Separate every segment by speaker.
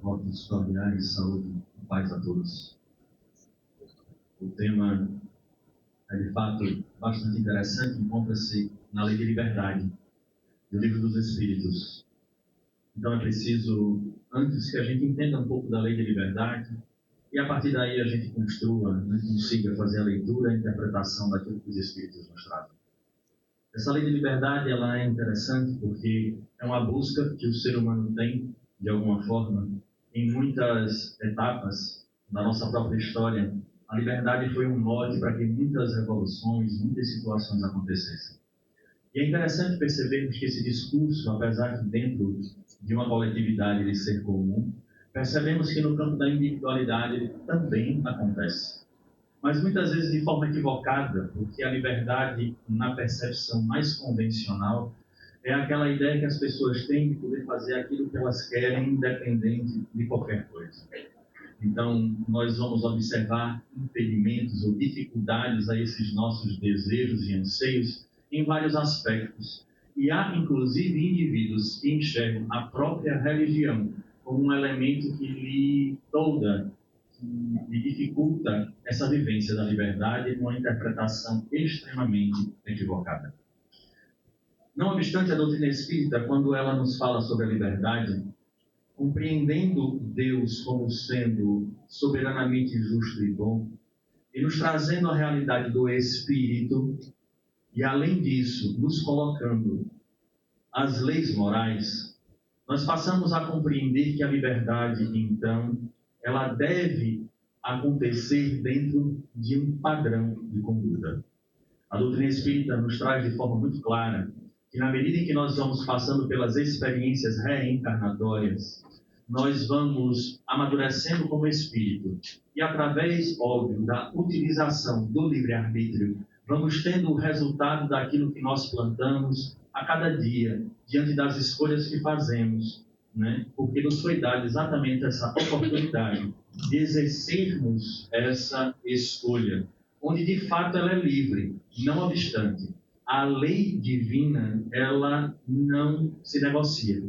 Speaker 1: Votos cordiais, saúde e paz a todos. O tema é de fato bastante interessante, encontra-se na Lei de Liberdade, do Livro dos Espíritos. Então é preciso, antes que a gente entenda um pouco da Lei de Liberdade, e a partir daí a gente construa, consiga fazer a leitura e a interpretação daquilo que os Espíritos nos trazem. Essa Lei de Liberdade ela é interessante porque é uma busca que o ser humano tem, de alguma forma, em muitas etapas da nossa própria história. A liberdade foi um mote para que muitas revoluções, muitas situações acontecessem. E é interessante percebermos que esse discurso, apesar de dentro de uma coletividade ele ser comum, percebemos que no campo da individualidade ele também acontece. Mas muitas vezes de forma equivocada, porque a liberdade, na percepção mais convencional, é aquela ideia que as pessoas têm de poder fazer aquilo que elas querem, independente de qualquer coisa. Então, nós vamos observar impedimentos ou dificuldades a esses nossos desejos e anseios em vários aspectos. E há, inclusive, indivíduos que enxergam a própria religião como um elemento que lhe tolda, que dificulta essa vivência da liberdade com uma interpretação extremamente equivocada. Não obstante, a doutrina espírita, quando ela nos fala sobre a liberdade, compreendendo Deus como sendo soberanamente justo e bom, e nos trazendo a realidade do Espírito, e além disso, nos colocando as leis morais, nós passamos a compreender que a liberdade, então, ela deve acontecer dentro de um padrão de conduta. A doutrina espírita nos traz de forma muito clara que na medida em que nós vamos passando pelas experiências reencarnatórias, nós vamos amadurecendo como espírito e através, óbvio, da utilização do livre-arbítrio, vamos tendo o resultado daquilo que nós plantamos a cada dia, diante das escolhas que fazemos, né? Porque nos foi dada exatamente essa oportunidade de exercermos essa escolha, onde de fato ela é livre. Não obstante, a lei divina, ela não se negocia.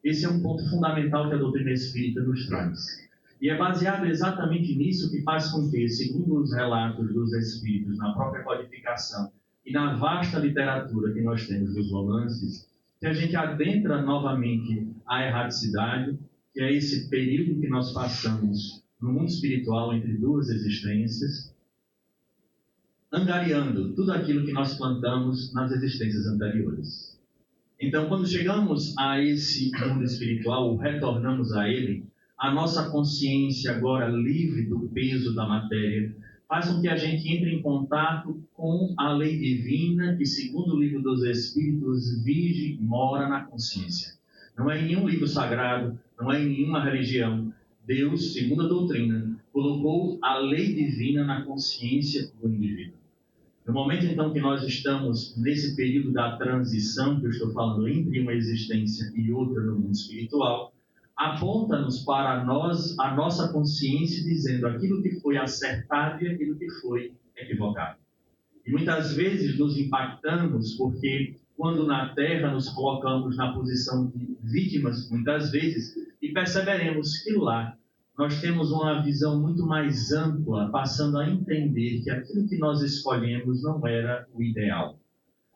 Speaker 1: Esse é um ponto fundamental que a doutrina espírita nos traz. E é baseado exatamente nisso que faz com que, segundo os relatos dos espíritos, na própria codificação e na vasta literatura que nós temos dos romances, que a gente adentra novamente a erraticidade, que é esse período que nós passamos no mundo espiritual entre duas existências, angariando tudo aquilo que nós plantamos nas existências anteriores. Então, quando chegamos a esse mundo espiritual, ou retornamos a ele, a nossa consciência agora livre do peso da matéria faz com que a gente entre em contato com a lei divina que, segundo o livro dos Espíritos, vige, mora na consciência. Não é em nenhum livro sagrado, não é em nenhuma religião. Deus, segundo a doutrina, colocou a lei divina na consciência do indivíduo. No momento, então, que nós estamos nesse período da transição, que eu estou falando entre uma existência e outra no mundo espiritual, aponta-nos para nós, a nossa consciência, dizendo aquilo que foi acertado e aquilo que foi equivocado. E muitas vezes nos impactamos porque, quando na Terra nos colocamos na posição de vítimas, muitas vezes, e perceberemos que lá nós temos uma visão muito mais ampla, passando a entender que aquilo que nós escolhemos não era o ideal.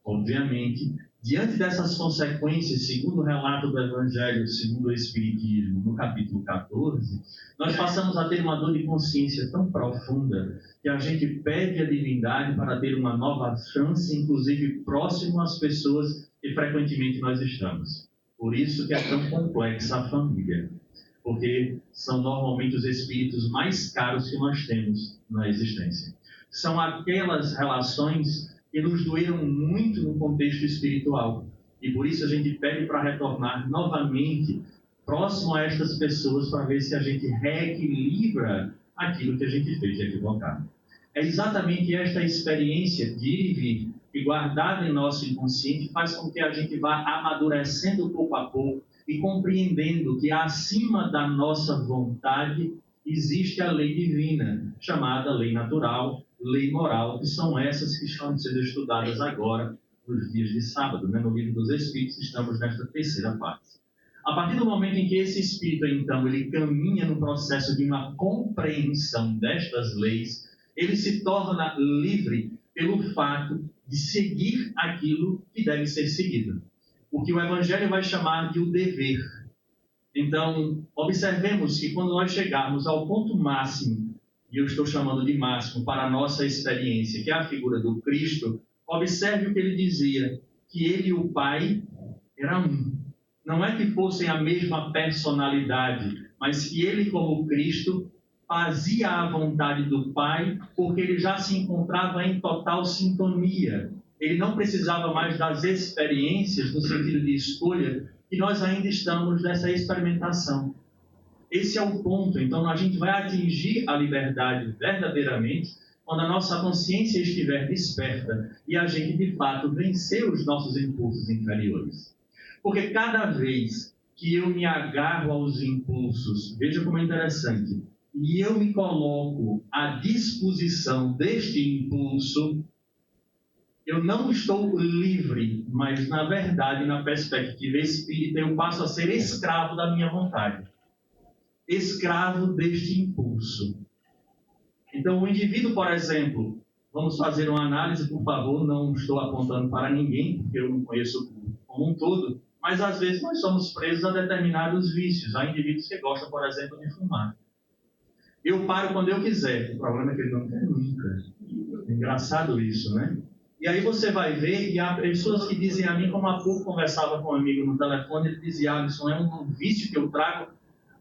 Speaker 1: Obviamente, diante dessas consequências, segundo o relato do Evangelho, segundo o Espiritismo, no capítulo 14, nós passamos a ter uma dor de consciência tão profunda que a gente pede a divindade para ter uma nova chance, inclusive próximo às pessoas que frequentemente nós estamos. Por isso que é tão complexa a família, porque são normalmente os espíritos mais caros que nós temos na existência. São aquelas relações que nos doeram muito no contexto espiritual. E por isso a gente pede para retornar novamente próximo a estas pessoas para ver se a gente reequilibra aquilo que a gente fez de equivocado. É exatamente esta experiência de ir e vir e guardada em nosso inconsciente faz com que a gente vá amadurecendo pouco a pouco e compreendendo que acima da nossa vontade existe a lei divina, chamada lei natural, lei moral, que são essas que estão sendo estudadas agora nos dias de sábado, né? No livro dos Espíritos estamos nesta terceira parte. A partir do momento em que esse espírito, então, ele caminha no processo de uma compreensão destas leis, ele se torna livre pelo fato de seguir aquilo que deve ser seguido. O que o Evangelho vai chamar de o dever. Então, observemos que quando nós chegarmos ao ponto máximo, e eu estou chamando de máximo para a nossa experiência, que é a figura do Cristo, observe o que ele dizia, que ele e o Pai eram um. Não é que fossem a mesma personalidade, mas que ele, como Cristo, fazia a vontade do Pai, porque ele já se encontrava em total sintonia. Ele não precisava mais das experiências, no sentido de escolha, que nós ainda estamos nessa experimentação. Esse é o ponto. Então, a gente vai atingir a liberdade verdadeiramente quando a nossa consciência estiver desperta e a gente, de fato, vencer os nossos impulsos inferiores. Porque cada vez que eu me agarro aos impulsos, veja como é interessante, e eu me coloco à disposição deste impulso, eu não estou livre, mas, na verdade, na perspectiva espírita, eu passo a ser escravo da minha vontade. Escravo deste impulso. Então, o indivíduo, por exemplo, vamos fazer uma análise, por favor, não estou apontando para ninguém, porque eu não conheço o público como um todo, mas às vezes nós somos presos a determinados vícios. Há indivíduos que gostam, por exemplo, de fumar. Eu paro quando eu quiser. O problema é que ele não quer nunca. É engraçado isso, né? E aí você vai ver, e há pessoas que dizem a mim, como há pouco conversava com um amigo no telefone, ele dizia, Alisson, é um vício que eu trago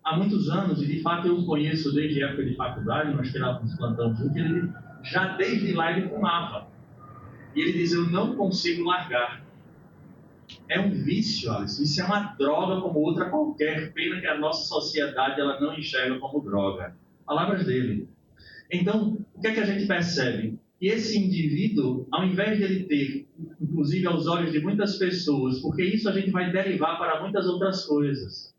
Speaker 1: há muitos anos, e de fato eu o conheço desde a época de faculdade, nós tirávamos plantão junto, e ele já desde lá ele fumava. E ele diz, eu não consigo largar. É um vício, Alisson. Isso é uma droga como outra qualquer. Pena que a nossa sociedade ela não enxerga como droga. Palavras dele. Então, o que é que a gente percebe? Que esse indivíduo, ao invés de ele ter, inclusive aos olhos de muitas pessoas, porque isso a gente vai derivar para muitas outras coisas.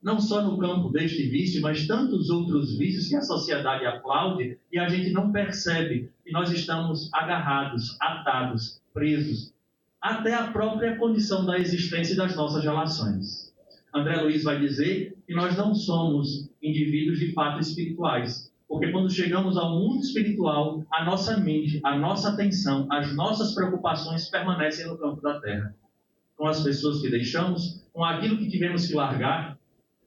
Speaker 1: Não só no campo deste vício, mas tantos outros vícios que a sociedade aplaude e a gente não percebe que nós estamos agarrados, atados, presos, até a própria condição da existência e das nossas relações. André Luiz vai dizer que nós não somos indivíduos de fato espirituais, porque quando chegamos ao mundo espiritual, a nossa mente, a nossa atenção, as nossas preocupações permanecem no campo da terra. Com as pessoas que deixamos, com aquilo que tivemos que largar.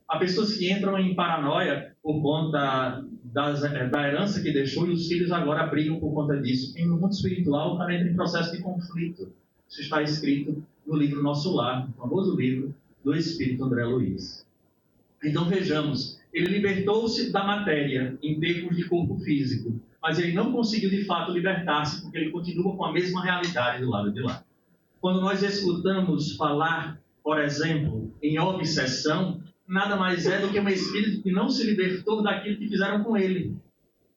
Speaker 1: Há pessoas que entram em paranoia por conta da herança que deixou e os filhos agora brigam por conta disso. E no mundo espiritual, o cara entra em processo de conflito. Isso está escrito no livro Nosso Lar, o famoso livro do Espírito André Luiz. Então vejamos, ele libertou-se da matéria em termos de corpo físico, mas ele não conseguiu de fato libertar-se porque ele continua com a mesma realidade do lado de lá. Quando nós escutamos falar, por exemplo, em obsessão, nada mais é do que um espírito que não se libertou daquilo que fizeram com ele.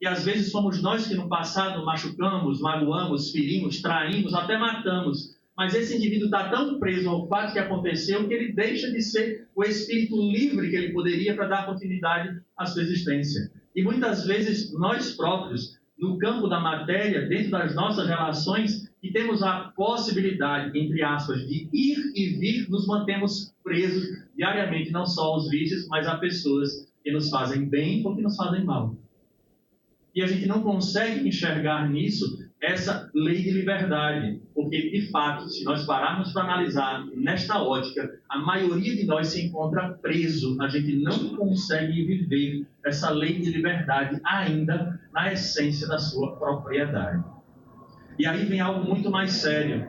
Speaker 1: E às vezes somos nós que no passado machucamos, magoamos, ferimos, traímos, até matamos. Mas esse indivíduo está tão preso ao fato que aconteceu que ele deixa de ser o espírito livre que ele poderia para dar continuidade à sua existência. E muitas vezes nós próprios, no campo da matéria, dentro das nossas relações, que temos a possibilidade, entre aspas, de ir e vir, nos mantemos presos diariamente, não só aos vícios, mas a pessoas que nos fazem bem ou que nos fazem mal. E a gente não consegue enxergar nisso essa lei de liberdade, porque, de fato, se nós pararmos para analisar nesta ótica, a maioria de nós se encontra preso, a gente não consegue viver essa lei de liberdade ainda na essência da sua propriedade. E aí vem algo muito mais sério,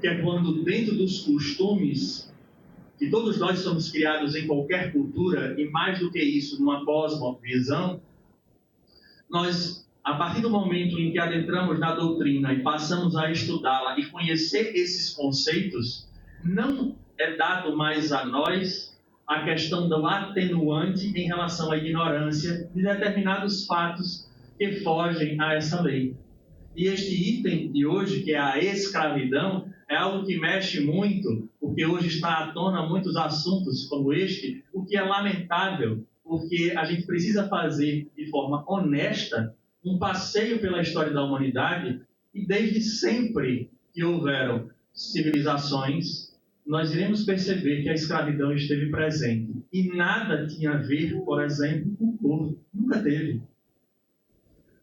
Speaker 1: que é quando dentro dos costumes, que todos nós somos criados em qualquer cultura, e mais do que isso, numa cosmovisão, nós, a partir do momento em que adentramos na doutrina e passamos a estudá-la e conhecer esses conceitos, não é dado mais a nós a questão do atenuante em relação à ignorância de determinados fatos que fogem a essa lei. E este item de hoje, que é a escravidão, é algo que mexe muito, porque hoje está à tona muitos assuntos como este, o que é lamentável, porque a gente precisa fazer de forma honesta um passeio pela história da humanidade e desde sempre que houveram civilizações, nós iremos perceber que a escravidão esteve presente e nada tinha a ver, por exemplo, com o povo. Nunca teve.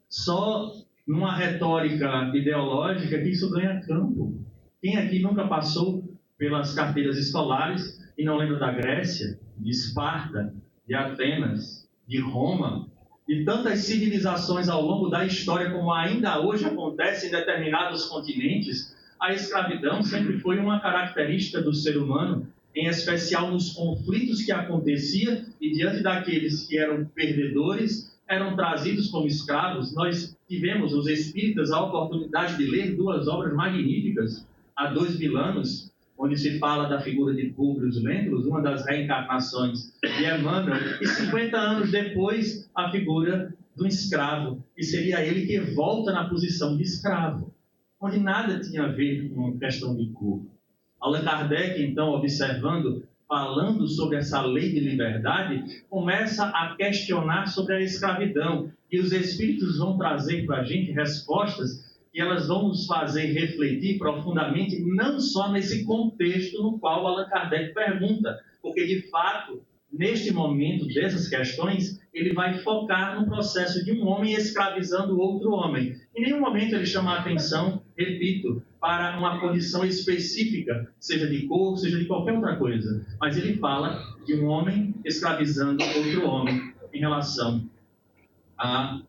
Speaker 1: Só numa retórica ideológica que isso ganha campo. Quem aqui nunca passou pelas carteiras escolares e não lembra da Grécia, de Esparta, de Atenas, de Roma, e tantas civilizações ao longo da história, como ainda hoje acontece em determinados continentes? A escravidão sempre foi uma característica do ser humano, em especial nos conflitos que acontecia, e diante daqueles que eram perdedores, eram trazidos como escravos. Nós tivemos, os espíritas, a oportunidade de ler duas obras magníficas há 2000 anos, onde se fala da figura de Públio Lentulus, uma das reencarnações de Emmanuel, e 50 anos depois a figura do escravo, que seria ele que volta na posição de escravo, onde nada tinha a ver com a questão de cor. Allan Kardec, então, observando, falando sobre essa lei de liberdade, começa a questionar sobre a escravidão, e os espíritos vão trazer para a gente respostas e elas vão nos fazer refletir profundamente, não só nesse contexto no qual Allan Kardec pergunta, porque, de fato, neste momento dessas questões, ele vai focar no processo de um homem escravizando outro homem. Em nenhum momento ele chama a atenção, repito, para uma condição específica, seja de cor, seja de qualquer outra coisa, mas ele fala de um homem escravizando outro homem em relação a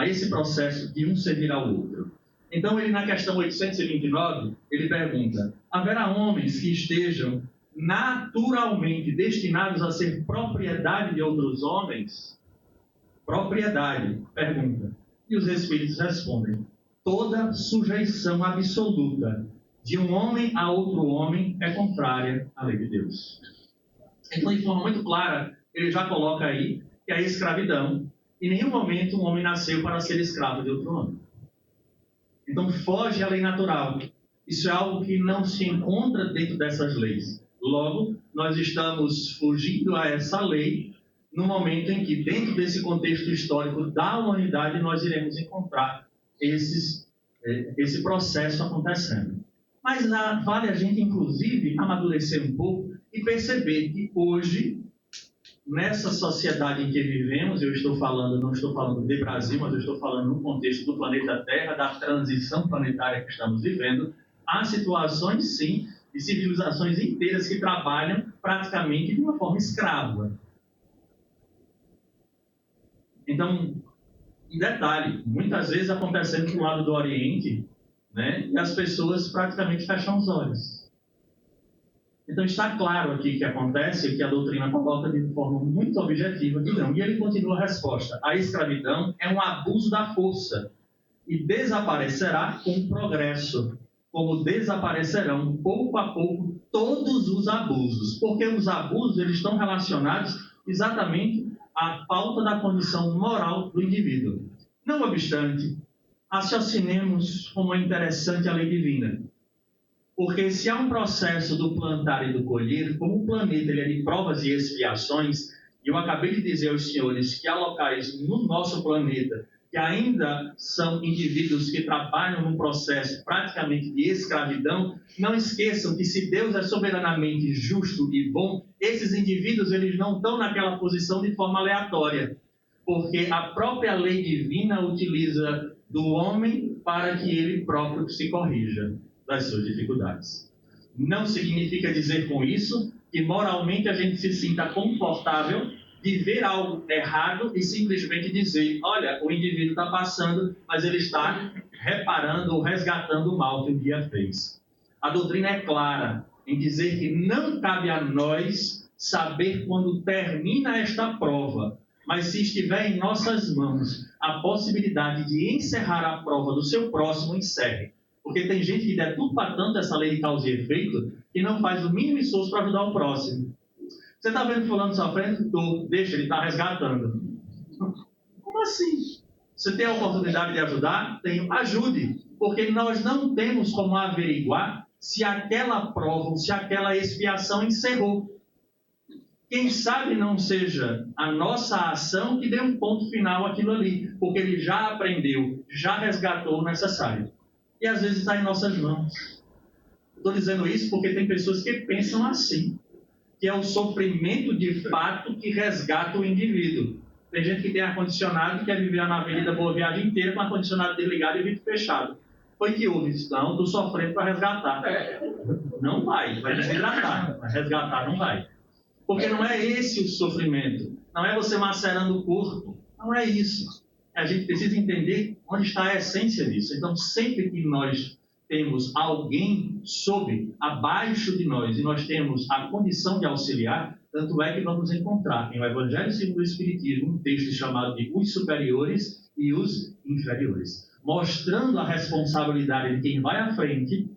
Speaker 1: esse processo de um servir ao outro. Então, ele, na questão 829, ele pergunta: haverá homens que estejam naturalmente destinados a ser propriedade de outros homens? Propriedade, pergunta. E os espíritos respondem: toda sujeição absoluta de um homem a outro homem é contrária à lei de Deus. Então, de forma muito clara, ele já coloca aí que a escravidão, em nenhum momento um homem nasceu para ser escravo de outro homem. Então, foge à lei natural. Isso é algo que não se encontra dentro dessas leis. Logo, nós estamos fugindo a essa lei no momento em que, dentro desse contexto histórico da humanidade, nós iremos encontrar esse processo acontecendo. Mas vale a gente, inclusive, amadurecer um pouco e perceber que hoje, nessa sociedade em que vivemos, não estou falando de Brasil, mas eu estou falando no contexto do planeta Terra, da transição planetária que estamos vivendo, há situações, sim, de civilizações inteiras que trabalham praticamente de uma forma escrava. Então, em detalhe, muitas vezes acontecendo do lado do Oriente, né, e as pessoas praticamente fecham os olhos. Então está claro aqui que acontece, que a doutrina coloca de forma muito objetiva que não. E ele continua a resposta: a escravidão é um abuso da força e desaparecerá com o progresso, como desaparecerão pouco a pouco todos os abusos, porque os abusos eles estão relacionados exatamente à falta da condição moral do indivíduo. Não obstante, raciocinemos como é interessante a lei divina. Porque se há um processo do plantar e do colher, como o planeta ele é de provas e expiações, e eu acabei de dizer aos senhores que há locais no nosso planeta que ainda são indivíduos que trabalham num processo praticamente de escravidão, não esqueçam que se Deus é soberanamente justo e bom, esses indivíduos eles não estão naquela posição de forma aleatória, porque a própria lei divina utiliza do homem para que ele próprio se corrija das suas dificuldades. Não significa dizer com isso que moralmente a gente se sinta confortável de ver algo errado e simplesmente dizer: olha, o indivíduo está passando, mas ele está reparando ou resgatando o mal que um dia fez. A doutrina é clara em dizer que não cabe a nós saber quando termina esta prova, mas se estiver em nossas mãos a possibilidade de encerrar a prova do seu próximo, encerre. Porque tem gente que der tudo para tanto essa lei de causa e efeito que não faz o mínimo esforço para ajudar o próximo. Você está vendo fulano sofrendo? Deixa, ele está resgatando. Como assim? Você tem a oportunidade de ajudar? Tenho. Ajude. Porque nós não temos como averiguar se aquela prova ou se aquela expiação encerrou. Quem sabe não seja a nossa ação que dê um ponto final àquilo ali. Porque ele já aprendeu, já resgatou o necessário. E às vezes está em nossas mãos. Estou dizendo isso porque tem pessoas que pensam assim, que é o sofrimento de fato que resgata o indivíduo. Tem gente que tem ar-condicionado e quer viver na Avenida Boa Viagem inteira com o ar-condicionado desligado e vidro fechado. Foi que houve isso? Não, estou sofrendo para resgatar. Não vai desidratar, mas resgatar não vai. Porque não é esse o sofrimento. Não é você macerando o corpo. Não é isso. A gente precisa entender onde está a essência disso. Então, sempre que nós temos alguém abaixo de nós, e nós temos a condição de auxiliar, tanto é que vamos encontrar em o Evangelho segundo o Espiritismo um texto chamado de os superiores e os inferiores, mostrando a responsabilidade de quem vai à frente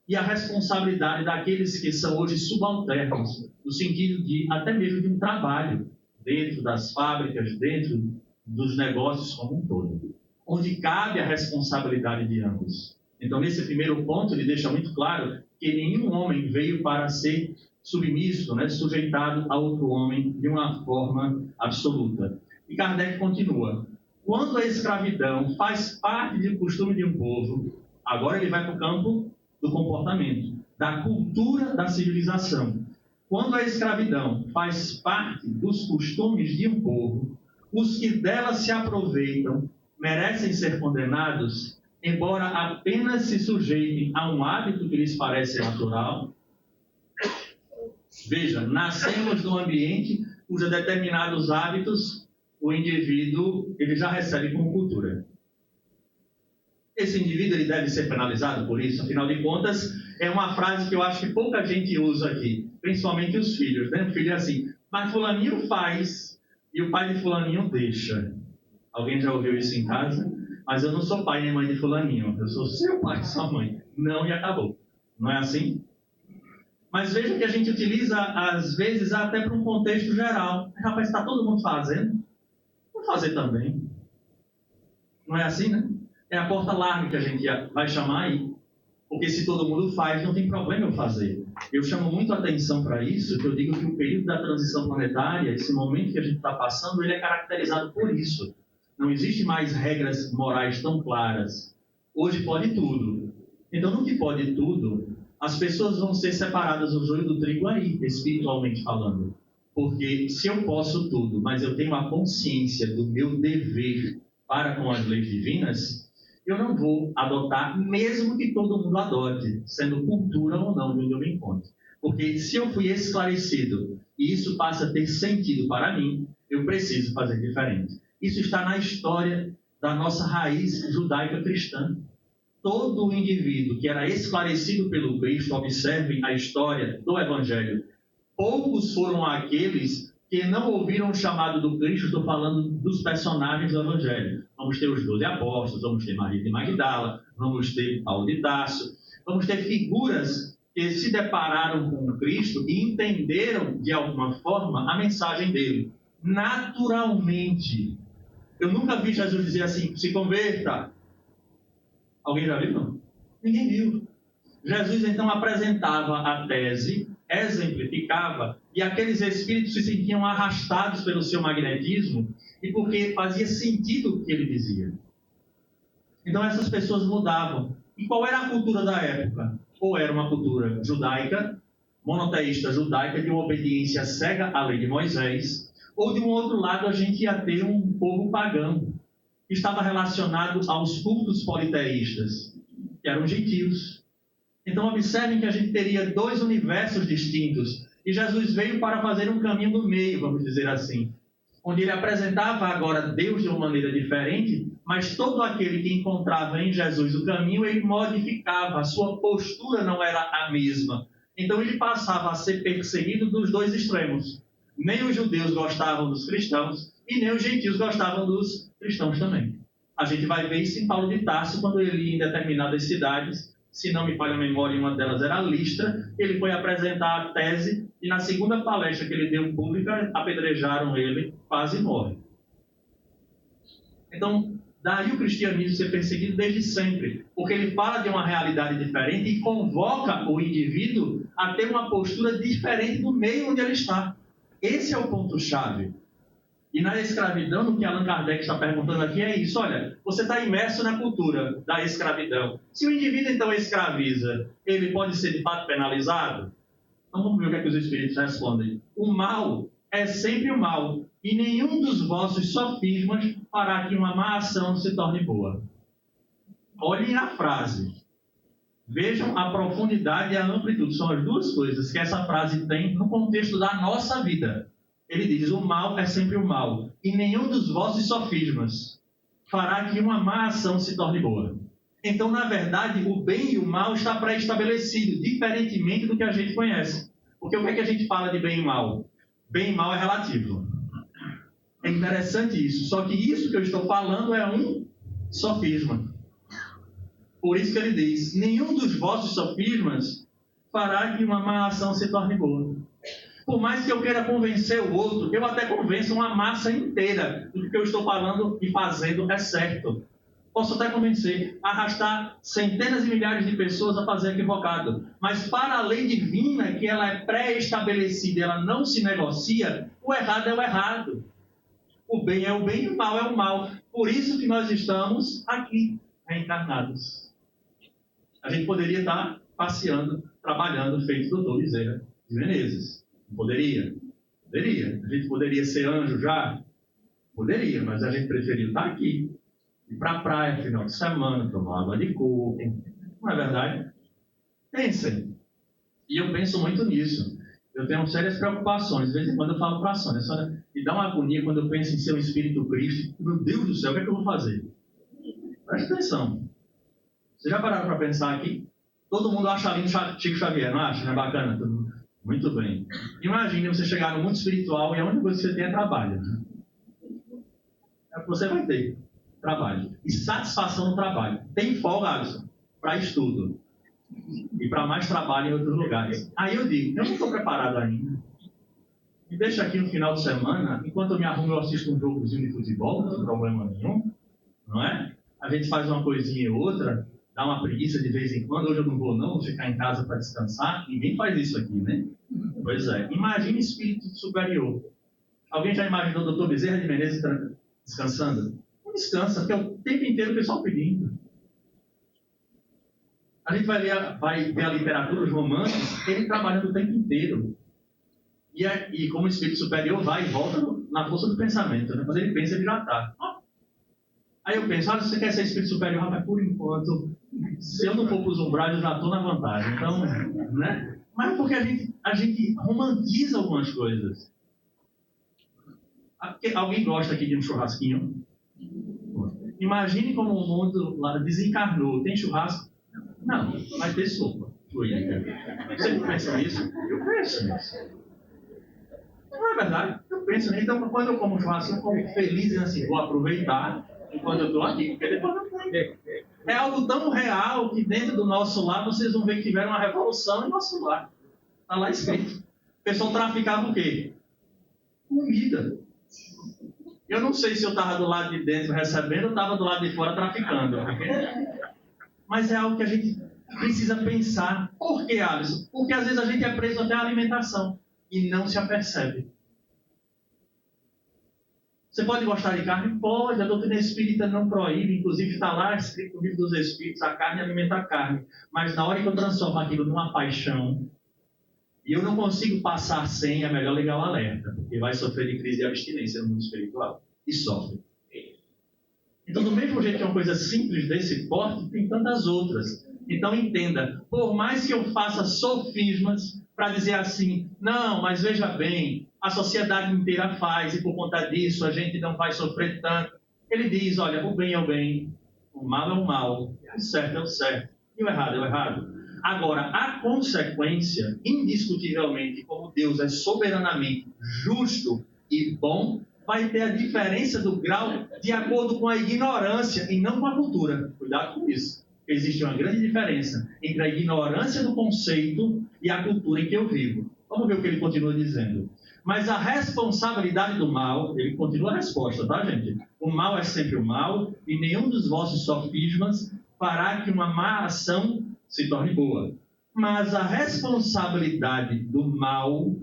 Speaker 1: e a responsabilidade daqueles que são hoje subalternos, no sentido de até mesmo de um trabalho dentro das fábricas, dentro dos negócios como um todo, onde cabe a responsabilidade de ambos. Então, nesse primeiro ponto, ele deixa muito claro que nenhum homem veio para ser submisso, sujeitado a outro homem de uma forma absoluta. E Kardec continua: quando a escravidão faz parte do costume de um povo, agora ele vai para o campo do comportamento, da cultura da civilização. Quando a escravidão faz parte dos costumes de um povo, os que dela se aproveitam merecem ser condenados, embora apenas se sujeitem a um hábito que lhes parece natural. Veja, nascemos num ambiente cujos determinados hábitos o indivíduo ele já recebe como cultura. Esse indivíduo ele deve ser penalizado por isso? Afinal de contas, é uma frase que eu acho que pouca gente usa aqui, principalmente os filhos. O filho é assim: mas fulaninho faz e o pai de fulaninho deixa. Alguém já ouviu isso em casa? Mas eu não sou pai nem mãe de fulaninho, eu sou seu pai e sua mãe. Não, e acabou. Não é assim? Mas veja que a gente utiliza, às vezes, até para um contexto geral. Rapaz, está todo mundo fazendo? Vou fazer também. Não é assim, né? É a porta larga que a gente vai chamar aí. Porque se todo mundo faz, não tem problema eu fazer. Eu chamo muito a atenção para isso, que eu digo que o período da transição planetária, esse momento que a gente está passando, ele é caracterizado por isso. Não existe mais regras morais tão claras. Hoje pode tudo. Então, no que pode tudo, as pessoas vão ser separadas o joio do trigo aí, espiritualmente falando. Porque se eu posso tudo, mas eu tenho a consciência do meu dever para com as leis divinas, eu não vou adotar, mesmo que todo mundo adote, sendo cultura ou não de onde eu me encontro. Porque se eu fui esclarecido e isso passa a ter sentido para mim, eu preciso fazer diferente. Isso está na história da nossa raiz judaica cristã. Todo indivíduo que era esclarecido pelo Cristo, observem a história do Evangelho. Poucos foram aqueles que não ouviram o chamado do Cristo. Estou falando dos personagens do Evangelho. Vamos ter os 12 apóstolos, vamos ter Maria de Magdala, vamos ter Paulo de Tarso, vamos ter figuras que se depararam com o Cristo e entenderam, de alguma forma, a mensagem dele. Naturalmente. Eu nunca vi Jesus dizer assim: se converta. Alguém já viu? Não? Ninguém viu. Jesus, então, apresentava a tese, exemplificava, e aqueles espíritos se sentiam arrastados pelo seu magnetismo e porque fazia sentido o que ele dizia. Então, essas pessoas mudavam. E qual era a cultura da época? Ou era uma cultura judaica, monoteísta judaica, de uma obediência cega à lei de Moisés, ou, de um outro lado, a gente ia ter um povo pagão, que estava relacionado aos cultos politeístas, que eram gentios. Então, observem que a gente teria dois universos distintos, e Jesus veio para fazer um caminho do meio, vamos dizer assim, onde ele apresentava agora Deus de uma maneira diferente, mas todo aquele que encontrava em Jesus o caminho, ele modificava, a sua postura não era a mesma. Então, ele passava a ser perseguido dos dois extremos. Nem os judeus gostavam dos cristãos, e nem os gentios gostavam dos cristãos também. A gente vai ver isso em Paulo de Tarso, quando ele ia em determinadas cidades, se não me falha a memória, uma delas era Listra, ele foi apresentar a tese, e na segunda palestra que ele deu pública, apedrejaram ele, quase morre. Então, daí o cristianismo ser perseguido desde sempre, porque ele fala de uma realidade diferente e convoca o indivíduo a ter uma postura diferente do meio onde ele está. Esse é o ponto-chave. E na escravidão, no que Allan Kardec está perguntando aqui é isso, olha, você está imerso na cultura da escravidão. Se o indivíduo então escraviza, ele pode ser de fato penalizado? Então vamos ver o que é que os espíritos respondem. O mal é sempre o mal, e nenhum dos vossos sofismas fará que uma má ação se torne boa. Olhem a frase. Vejam a profundidade e a amplitude. São as duas coisas que essa frase tem no contexto da nossa vida. Ele diz, o mal é sempre o mal, e nenhum dos vossos sofismas fará que uma má ação se torne boa. Então, na verdade, o bem e o mal está pré-estabelecido, diferentemente do que a gente conhece. Porque o que é que a gente fala de bem e mal? Bem e mal é relativo. É interessante isso. Só que isso que eu estou falando é um sofisma. Por isso que ele diz, nenhum dos vossos sofismas fará que uma má ação se torne boa. Por mais que eu queira convencer o outro, eu até convenço uma massa inteira do que eu estou falando e fazendo é certo. Posso até convencer, arrastar centenas e milhares de pessoas a fazer equivocado. Mas para a lei divina, que ela é pré-estabelecida, ela não se negocia, o errado é o errado. O bem é o bem e o mal é o mal. Por isso que nós estamos aqui, reencarnados. A gente poderia estar passeando, trabalhando, feito doutor Bezerra de Menezes. Poderia? Poderia. A gente poderia ser anjo já? Poderia, mas a gente preferiu estar aqui. Ir para a praia, final de semana, tomar água de coco. Não é verdade? Pensem. E eu penso muito nisso. Eu tenho sérias preocupações. De vez em quando eu falo para a Sônia, Sônia, me dá uma agonia quando eu penso em ser um espírito Cristo. Meu Deus do céu, o que é que eu vou fazer? Preste atenção. Vocês já pararam para pensar aqui? Todo mundo acha lindo Chico Xavier, não acha? Não é bacana? Muito bem. Imagine você chegar no mundo espiritual e a única coisa que você tem é trabalho. É o que você vai ter. Trabalho. E satisfação no trabalho. Tem folga, Alisson, para estudo. E para mais trabalho em outros lugares. Aí eu digo, eu não estou preparado ainda. Me deixa aqui no final de semana, enquanto eu me arrumo, eu assisto um jogozinho de futebol, não tem problema nenhum. Não é? A gente faz uma coisinha e outra, dá uma preguiça de vez em quando. Hoje eu não vou ficar em casa para descansar. Ninguém faz isso aqui, né? Pois é. Imagine espírito superior. Alguém já imaginou o Dr. Bezerra de Menezes descansando? Não descansa, porque é o tempo inteiro o pessoal pedindo. A gente vai ver a literatura, os romances, ele trabalhando o tempo inteiro. E como espírito superior, vai e volta na força do pensamento. Né? Quando ele pensa, ele já está. Aí eu penso, se você quer ser espírito superior, rapaz, por enquanto, se eu não for para os umbrais, eu já estou na vantagem. Então, né? Mas porque a gente romantiza algumas coisas. Alguém gosta aqui de um churrasquinho? Imagine como o mundo lá desencarnou. Tem churrasco? Não, vai ter sopa. Você pensa nisso? Eu penso nisso. Não é verdade? Eu penso nisso. Então, quando eu como churrasco, eu como feliz e assim, vou aproveitar enquanto eu estou aqui, porque depois não tem. É algo tão real que dentro do nosso lar, vocês vão ver que tiveram uma revolução em nosso lar. Está lá escrito. O pessoal traficava o quê? Comida. Eu não sei se eu estava do lado de dentro recebendo ou estava do lado de fora traficando. Mas é algo que a gente precisa pensar. Por que, Alisson? Porque às vezes a gente é preso até a alimentação e não se apercebe. Você pode gostar de carne? Pode. A doutrina espírita não proíbe. Inclusive está lá escrito no livro dos Espíritos, a carne alimenta a carne. Mas na hora que eu transformo aquilo numa paixão, e eu não consigo passar sem, é melhor ligar o alerta, porque vai sofrer de crise de abstinência no mundo espiritual. E sofre. Então, do mesmo jeito que é uma coisa simples desse porte, tem tantas outras. Então, entenda, por mais que eu faça sofismas para dizer assim, não, mas veja bem, a sociedade inteira faz, e por conta disso a gente não vai sofrer tanto. Ele diz, olha, o bem é o bem, o mal é o mal, o certo é o certo, e o errado é o errado. Agora, a consequência, indiscutivelmente, como Deus é soberanamente justo e bom, vai ter a diferença do grau de acordo com a ignorância e não com a cultura. Cuidado com isso. Existe uma grande diferença entre a ignorância do conceito e a cultura em que eu vivo. Vamos ver o que ele continua dizendo. Mas a responsabilidade do mal, ele continua a resposta, tá, gente? O mal é sempre o mal e nenhum dos vossos sofismas fará que uma má ação se torne boa. Mas a responsabilidade do mal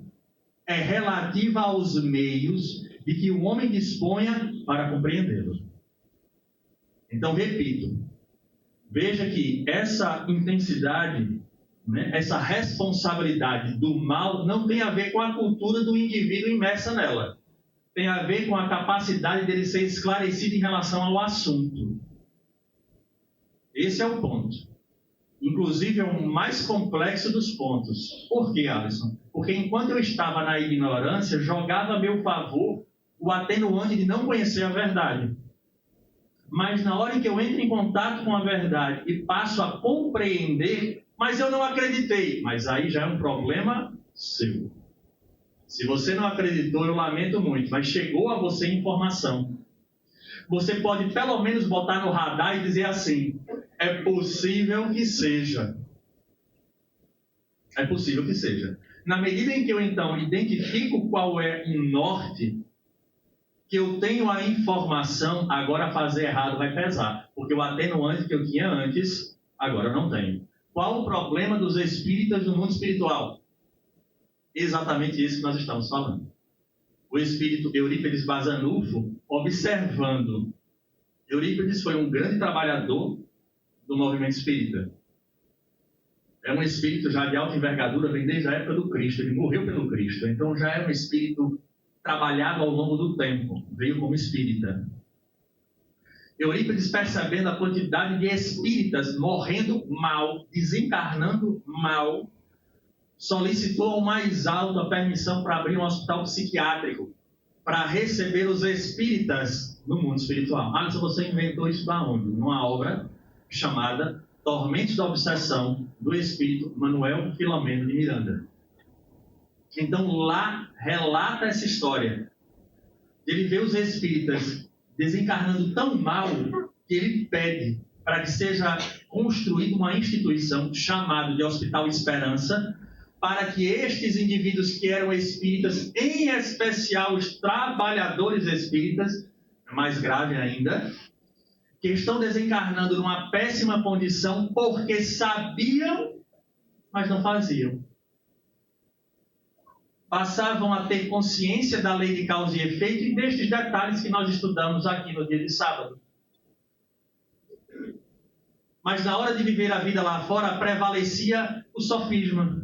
Speaker 1: é relativa aos meios de que o homem disponha para compreendê-lo. Então, repito, veja que essa intensidade, né, essa responsabilidade do mal não tem a ver com a cultura do indivíduo imersa nela. Tem a ver com a capacidade dele ser esclarecido em relação ao assunto. Esse é o ponto. Inclusive, é o mais complexo dos pontos. Por quê, Alisson? Porque enquanto eu estava na ignorância, jogava a meu favor o atenuante de não conhecer a verdade. Mas na hora em que eu entro em contato com a verdade e passo a compreender, mas eu não acreditei. Mas aí já é um problema seu. Se você não acreditou, eu lamento muito, mas chegou a você informação. Você pode pelo menos botar no radar e dizer assim: é possível que seja. É possível que seja. Na medida em que eu então identifico qual é o norte, que eu tenho a informação, agora fazer errado vai pesar. Porque o atenuante que eu tinha antes, agora eu não tenho. Qual o problema dos espíritas no mundo espiritual? Exatamente isso que nós estamos falando. O espírito Eurípides Bazanufo, observando. Eurípides foi um grande trabalhador do movimento espírita. É um espírito já de alta envergadura, vem desde a época do Cristo. Ele morreu pelo Cristo. Então já é um espírito trabalhado ao longo do tempo. Veio como espírita. Eurípides, percebendo a quantidade de espíritas morrendo mal, desencarnando mal, solicitou ao mais alto a permissão para abrir um hospital psiquiátrico, para receber os espíritas no mundo espiritual. Alisson, você inventou isso da onde? Numa obra chamada Tormentos da Obsessão, do espírito Manuel Filomeno de Miranda. Então lá relata essa história. Ele vê os espíritas desencarnando tão mal que ele pede para que seja construída uma instituição chamada de Hospital Esperança, para que estes indivíduos que eram espíritas, em especial os trabalhadores espíritas, mais grave ainda, que estão desencarnando numa péssima condição porque sabiam, mas não faziam. Passavam a ter consciência da lei de causa e efeito e destes detalhes que nós estudamos aqui no dia de sábado. Mas na hora de viver a vida lá fora, prevalecia o sofisma.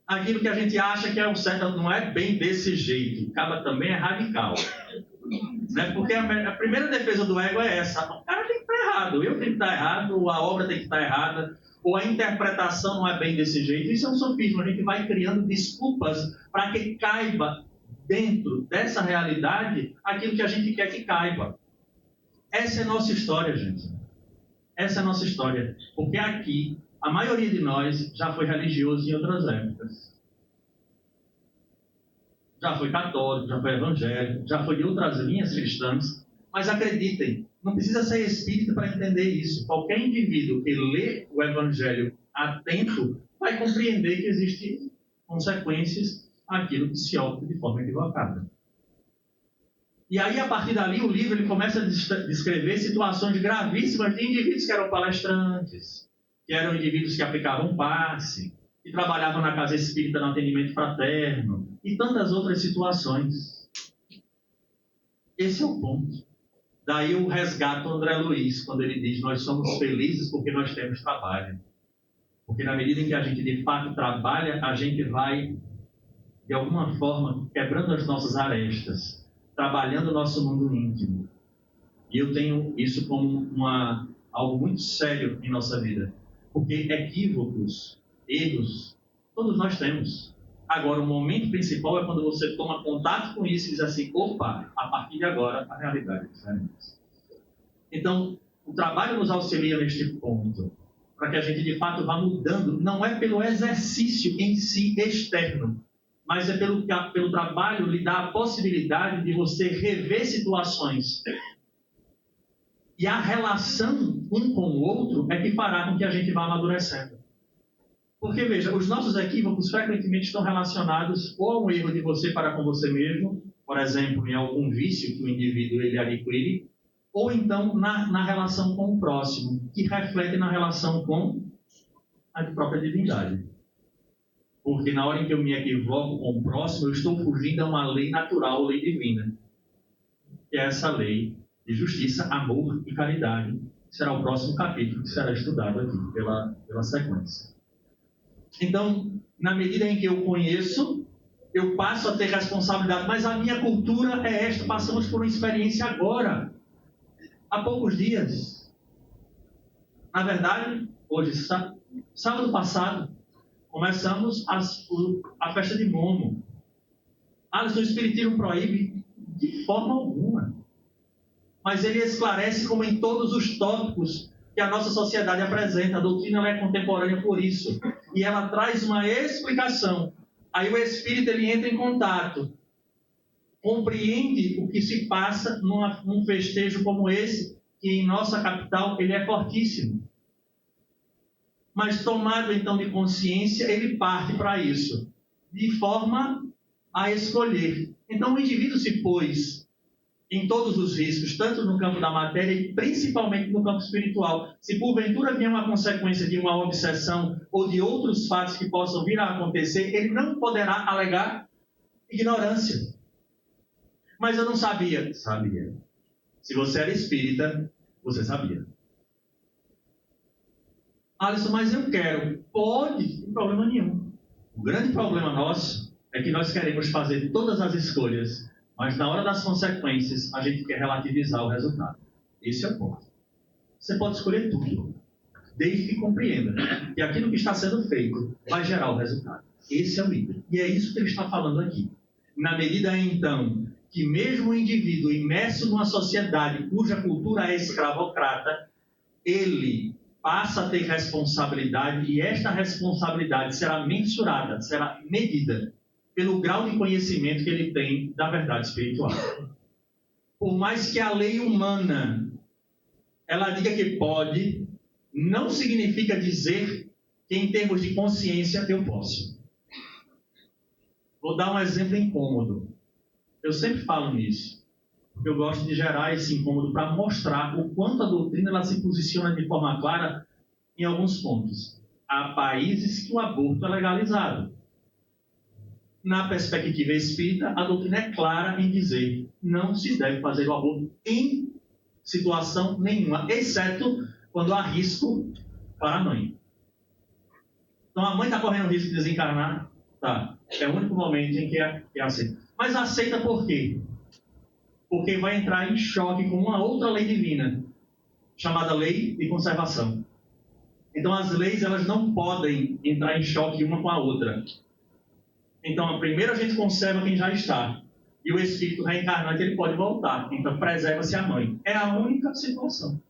Speaker 1: Aquilo que a gente acha que é o certo não é bem desse jeito. Acaba também é radical. Né? Porque a primeira defesa do ego é essa. O cara tem que estar errado, eu tenho que estar errado, ou a obra tem que estar errada, ou a interpretação não é bem desse jeito. Isso é um sofisma. A gente vai criando desculpas para que caiba dentro dessa realidade aquilo que a gente quer que caiba. Essa é a nossa história, gente. Essa é a nossa história. Porque aqui, a maioria de nós já foi religioso em outras épocas. Já foi católico, já foi evangélico, já foi de outras linhas cristãs. Mas acreditem, não precisa ser espírita para entender isso. Qualquer indivíduo que lê o evangelho atento vai compreender que existem consequências àquilo que se opta de forma equivocada. E aí, a partir dali, o livro ele começa a descrever situações gravíssimas de indivíduos que eram palestrantes, que eram indivíduos que aplicavam passe, que trabalhavam na casa espírita no atendimento fraterno, e tantas outras situações. Esse é o ponto. Daí eu resgato o André Luiz, quando ele diz: nós somos felizes porque nós temos trabalho. Porque na medida em que a gente de fato trabalha, a gente vai, de alguma forma, quebrando as nossas arestas, trabalhando o nosso mundo íntimo. E eu tenho isso como algo muito sério em nossa vida. Porque equívocos, erros, todos nós temos. Agora, o momento principal é quando você toma contato com isso e diz assim: opa, a partir de agora a realidade é diferente. Então, o trabalho nos auxilia neste ponto, para que a gente de fato vá mudando. Não é pelo exercício em si externo, mas é pelo trabalho lhe dá a possibilidade de você rever situações. E a relação um com o outro é que fará com que a gente vá amadurecendo. Porque, veja, os nossos equívocos frequentemente estão relacionados ou a um erro de você para com você mesmo, por exemplo, em algum vício que o indivíduo ele adquire, ou então na relação com o próximo, que reflete na relação com a própria divindade. Porque na hora em que eu me equivoco com o próximo, eu estou fugindo a uma lei natural, lei divina. Que é essa lei de justiça, amor e caridade. Será o próximo capítulo que será estudado aqui pela sequência. Então, na medida em que eu conheço, eu passo a ter responsabilidade. Mas a minha cultura é esta. Passamos por uma experiência agora, há poucos dias. Na verdade, hoje, sábado passado, começamos a festa de Momo. Alisson, o Espiritismo proíbe de forma alguma. Mas ele esclarece como em todos os tópicos que a nossa sociedade apresenta. A doutrina é contemporânea por isso. E ela traz uma explicação. Aí o Espírito ele entra em contato. Compreende o que se passa num festejo como esse, que em nossa capital ele é fortíssimo. Mas tomado então de consciência, ele parte para isso, de forma a escolher. Então o indivíduo se pôs em todos os riscos, tanto no campo da matéria e principalmente no campo espiritual. Se porventura vier uma consequência de uma obsessão ou de outros fatos que possam vir a acontecer, ele não poderá alegar ignorância. Mas eu não sabia. Sabia. Se você era espírita, você sabia. Alisson, mas eu quero. Pode, não tem problema nenhum. O grande problema nosso é que nós queremos fazer todas as escolhas, mas na hora das consequências, a gente quer relativizar o resultado. Esse é o ponto. Você pode escolher tudo, desde que compreenda que aquilo que está sendo feito vai gerar o resultado. Esse é o líder. E é isso que ele está falando aqui. Na medida, então, que mesmo o indivíduo imerso numa sociedade cuja cultura é escravocrata, ele passa a ter responsabilidade, e esta responsabilidade será mensurada, será medida pelo grau de conhecimento que ele tem da verdade espiritual. Por mais que a lei humana ela diga que pode, não significa dizer que em termos de consciência eu posso. Vou dar um exemplo incômodo. Eu sempre falo nisso, porque eu gosto de gerar esse incômodo para mostrar o quanto a doutrina ela se posiciona de forma clara em alguns pontos. Há países que o aborto é legalizado. Na perspectiva espírita, a doutrina é clara em dizer não se deve fazer o aborto em situação nenhuma, exceto quando há risco para a mãe. Então, a mãe está correndo risco de desencarnar? Tá. É o único momento em que é aceita. Mas aceita por quê? Porque vai entrar em choque com uma outra lei divina, chamada lei de conservação. Então, as leis elas não podem entrar em choque uma com a outra. Então, primeiro a gente conserva quem já está. E o espírito reencarnante ele pode voltar. Então, preserva-se a mãe. É a única situação.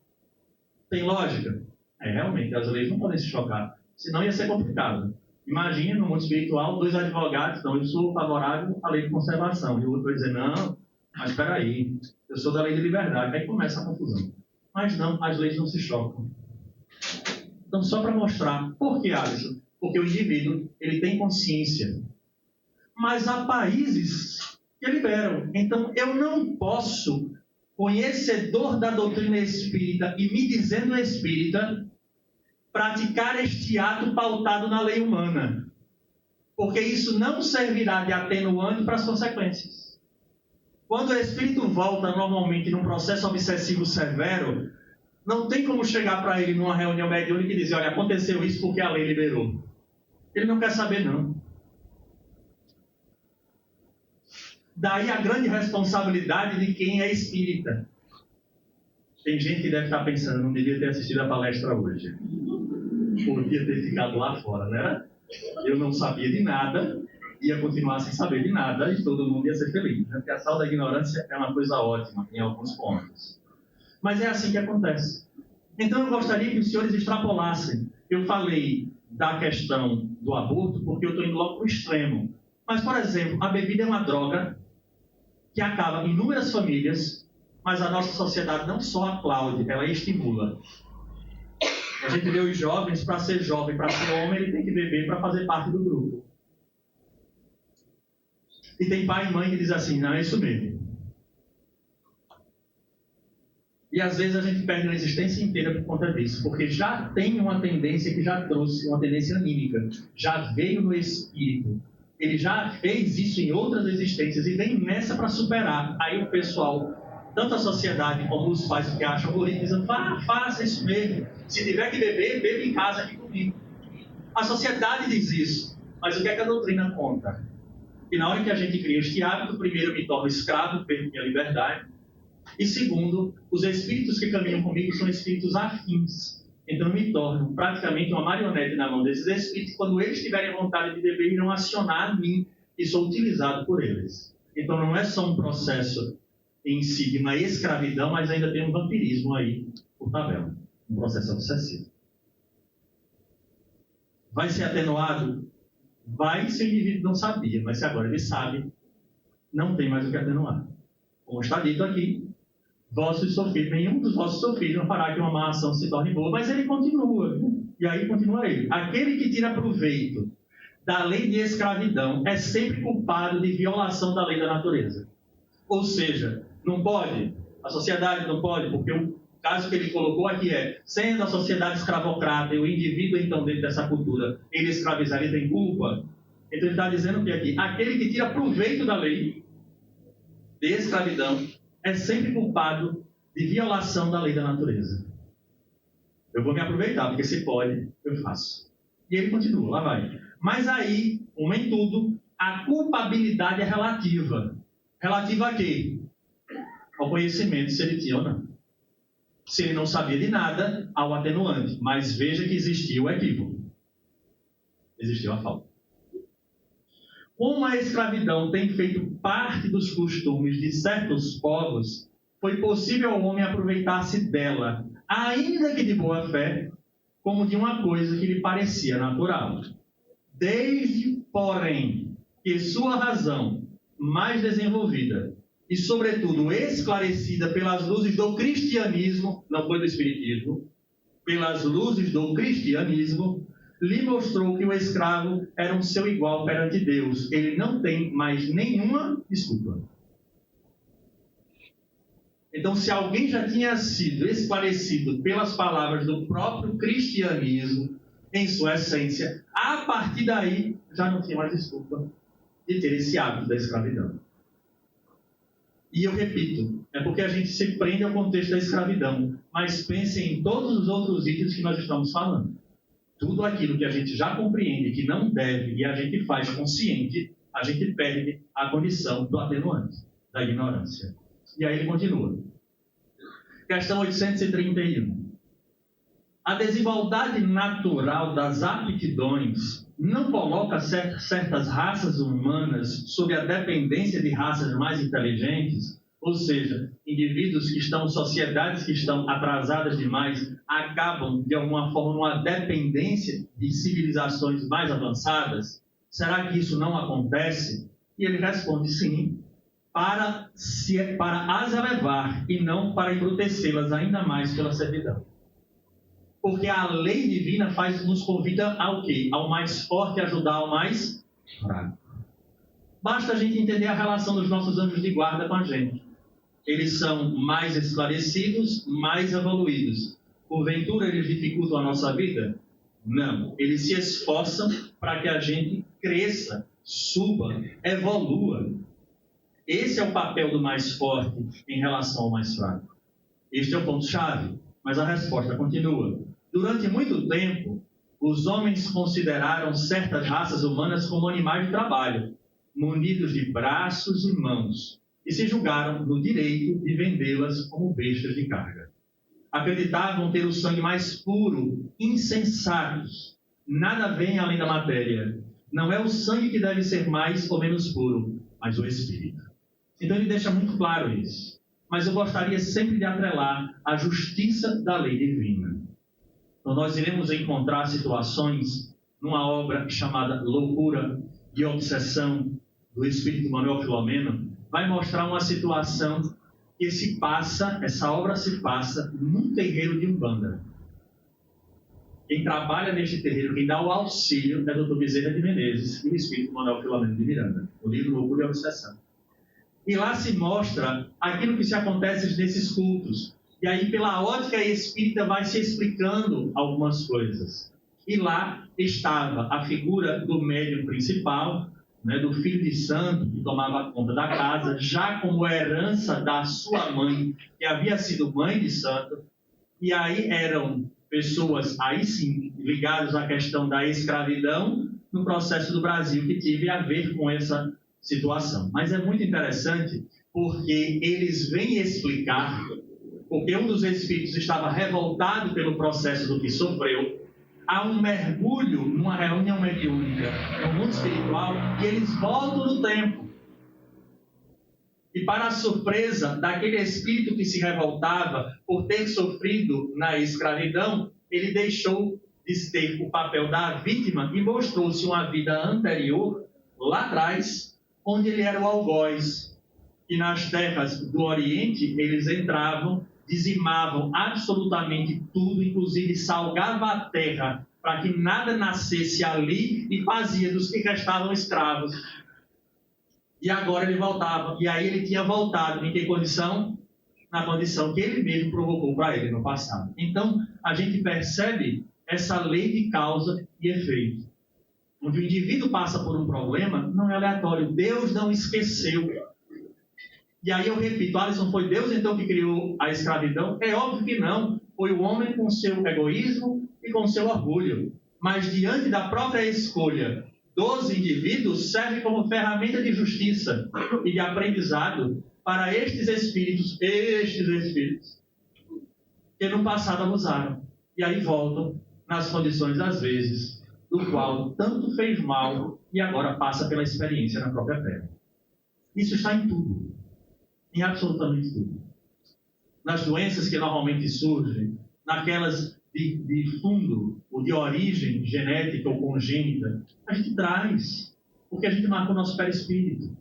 Speaker 1: Tem lógica? Realmente, as leis não podem se chocar. Senão ia ser complicado. Imagina, no mundo espiritual, dois advogados, então eu sou favorável à lei de conservação. E o outro vai dizer, não, mas espera aí, eu sou da lei de liberdade. Aí começa a confusão. Mas não, as leis não se chocam. Então, só para mostrar. Por que, Alisson? Porque o indivíduo ele tem consciência. Mas há países que liberam. Então, eu não posso, conhecedor da doutrina espírita e me dizendo espírita, praticar este ato pautado na lei humana. Porque isso não servirá de atenuante para as consequências. Quando o espírito volta normalmente num processo obsessivo severo, não tem como chegar para ele numa reunião mediúnica e dizer, olha, aconteceu isso porque a lei liberou. Ele não quer saber, não. Daí a grande responsabilidade de quem é espírita. Tem gente que deve estar pensando, não devia ter assistido a palestra hoje. Podia ter ficado lá fora, né? Eu não sabia de nada, ia continuar sem saber de nada e todo mundo ia ser feliz. Né? Porque a tal da ignorância é uma coisa ótima em alguns pontos. Mas é assim que acontece. Então eu gostaria que os senhores extrapolassem. Eu falei da questão do aborto porque eu estou indo logo para o extremo. Mas, por exemplo, a bebida é uma droga que acaba em inúmeras famílias, mas a nossa sociedade não só aplaude, ela estimula. A gente vê os jovens, para ser jovem, para ser homem, ele tem que beber para fazer parte do grupo. E tem pai e mãe que diz assim, não, é isso mesmo. E às vezes a gente perde uma existência inteira por conta disso, porque já tem uma tendência que já trouxe, uma tendência anímica, já veio no espírito, ele já fez isso em outras existências e vem nessa para superar. Aí o pessoal, tanto a sociedade como os pais que acham bonito, dizem, faça isso mesmo, se tiver que beber, beba em casa aqui comigo. A sociedade diz isso, mas o que é que a doutrina conta? Que na hora que a gente cria este hábito, primeiro eu me torno escravo, perco minha liberdade, e segundo, os espíritos que caminham comigo são espíritos afins. Então eu me torno praticamente uma marionete na mão desses espíritos, e quando eles tiverem vontade de beber, irão acionar a mim, e sou utilizado por eles. Então não é só um processo em si de uma escravidão, mas ainda tem um vampirismo aí por tabela, um processo obsessivo. Vai ser atenuado? Vai se o indivíduo não sabia, mas se agora ele sabe, não tem mais o que atenuar. Como está dito aqui, nenhum dos vossos sofridos não fará que uma má ação se torne boa, mas ele continua. E aí continua ele. Aquele que tira proveito da lei de escravidão é sempre culpado de violação da lei da natureza. Ou seja, não pode, a sociedade não pode, porque o caso que ele colocou aqui é, sendo a sociedade escravocrata e o indivíduo, então, dentro dessa cultura, ele escravizar, ele tem culpa. Então ele está dizendo que aqui, aquele que tira proveito da lei de escravidão é sempre culpado de violação da lei da natureza. Eu vou me aproveitar, porque se pode, eu faço. E ele continua, lá vai. Mas aí, como em tudo, a culpabilidade é relativa. Relativa a quê? Ao conhecimento, se ele tinha ou não. Se ele não sabia de nada, ao atenuante. Mas veja que existiu o equívoco. Existiu a falta. Como a escravidão tem feito parte dos costumes de certos povos, foi possível ao homem aproveitar-se dela, ainda que de boa fé, como de uma coisa que lhe parecia natural. Desde, porém, que sua razão, mais desenvolvida e, sobretudo, esclarecida pelas luzes do cristianismo, não foi do espiritismo, pelas luzes do cristianismo, lhe mostrou que o escravo era um seu igual perante Deus. Ele não tem mais nenhuma desculpa. Então, se alguém já tinha sido esclarecido pelas palavras do próprio cristianismo, em sua essência, a partir daí, já não tinha mais desculpa de ter esse hábito da escravidão. E eu repito, é porque a gente se prende ao contexto da escravidão, mas pense em todos os outros itens que nós estamos falando. Tudo aquilo que a gente já compreende que não deve e a gente faz consciente, a gente perde a condição do atenuante, da ignorância. E aí ele continua. Questão 831. A desigualdade natural das aptidões não coloca certas raças humanas sob a dependência de raças mais inteligentes? Ou seja, indivíduos que estão, sociedades que estão atrasadas demais, acabam, de alguma forma, numa dependência de civilizações mais avançadas? Será que isso não acontece? E ele responde sim, para as elevar e não para embrutecê-las ainda mais pela servidão. Porque a lei divina nos convida ao quê? Ao mais forte ajudar ao mais fraco. Basta a gente entender a relação dos nossos anjos de guarda com a gente. Eles são mais esclarecidos, mais evoluídos. Porventura, eles dificultam a nossa vida? Não. Eles se esforçam para que a gente cresça, suba, evolua. Esse é o papel do mais forte em relação ao mais fraco. Este é o ponto-chave. Mas a resposta continua. Durante muito tempo, os homens consideraram certas raças humanas como animais de trabalho, munidos de braços e mãos, e se julgaram no direito de vendê-las como bestas de carga. Acreditavam ter o sangue mais puro, insensatos. Nada vem além da matéria. Não é o sangue que deve ser mais ou menos puro, mas o espírito. Então ele deixa muito claro isso. Mas eu gostaria sempre de atrelar a justiça da lei divina. Então nós iremos encontrar situações numa obra chamada Loucura e Obsessão, do Espírito Manuel Filomeno, vai mostrar uma situação que se passa, essa obra se passa num terreiro de Umbanda. Quem trabalha neste terreiro, quem dá o auxílio é o Dr. Bezerra de Menezes e o Espírito Manuel Filomeno de Miranda, o livro Loucura e Obsessão. E lá se mostra aquilo que se acontece nesses cultos. E aí, pela ótica espírita, vai se explicando algumas coisas. E lá estava a figura do médium principal, né, do filho de santo, que tomava conta da casa, já como herança da sua mãe, que havia sido mãe de santo. E aí eram pessoas, aí sim, ligadas à questão da escravidão no processo do Brasil, que teve a ver com essa situação. Mas é muito interessante, porque eles vêm explicar, porque um dos espíritos estava revoltado pelo processo do que sofreu. Há um mergulho numa reunião mediúnica no mundo espiritual e eles voltam no tempo. E para a surpresa daquele espírito que se revoltava por ter sofrido na escravidão, ele deixou de ter o papel da vítima e mostrou-se uma vida anterior, lá atrás, onde ele era o algoz. E nas terras do Oriente, eles entravam, dizimavam absolutamente tudo, inclusive salgava a terra para que nada nascesse ali e fazia dos que restavam escravos. E agora ele voltava. E aí ele tinha voltado em que condição? Na condição que ele mesmo provocou para ele no passado. Então, a gente percebe essa lei de causa e efeito. Onde o indivíduo passa por um problema, não é aleatório. Deus não esqueceu. E aí eu repito, Alisson, foi Deus então que criou a escravidão? É óbvio que não. Foi o homem com seu egoísmo e com seu orgulho. Mas diante da própria escolha dos indivíduos, serve como ferramenta de justiça e de aprendizado para estes espíritos, que no passado abusaram. E aí voltam nas condições, às vezes, do qual tanto fez mal e agora passa pela experiência na própria terra. Isso está em tudo. Em absolutamente tudo. Nas doenças que normalmente surgem, naquelas de fundo, ou de origem genética ou congênita, a gente traz, porque a gente marca o nosso perispírito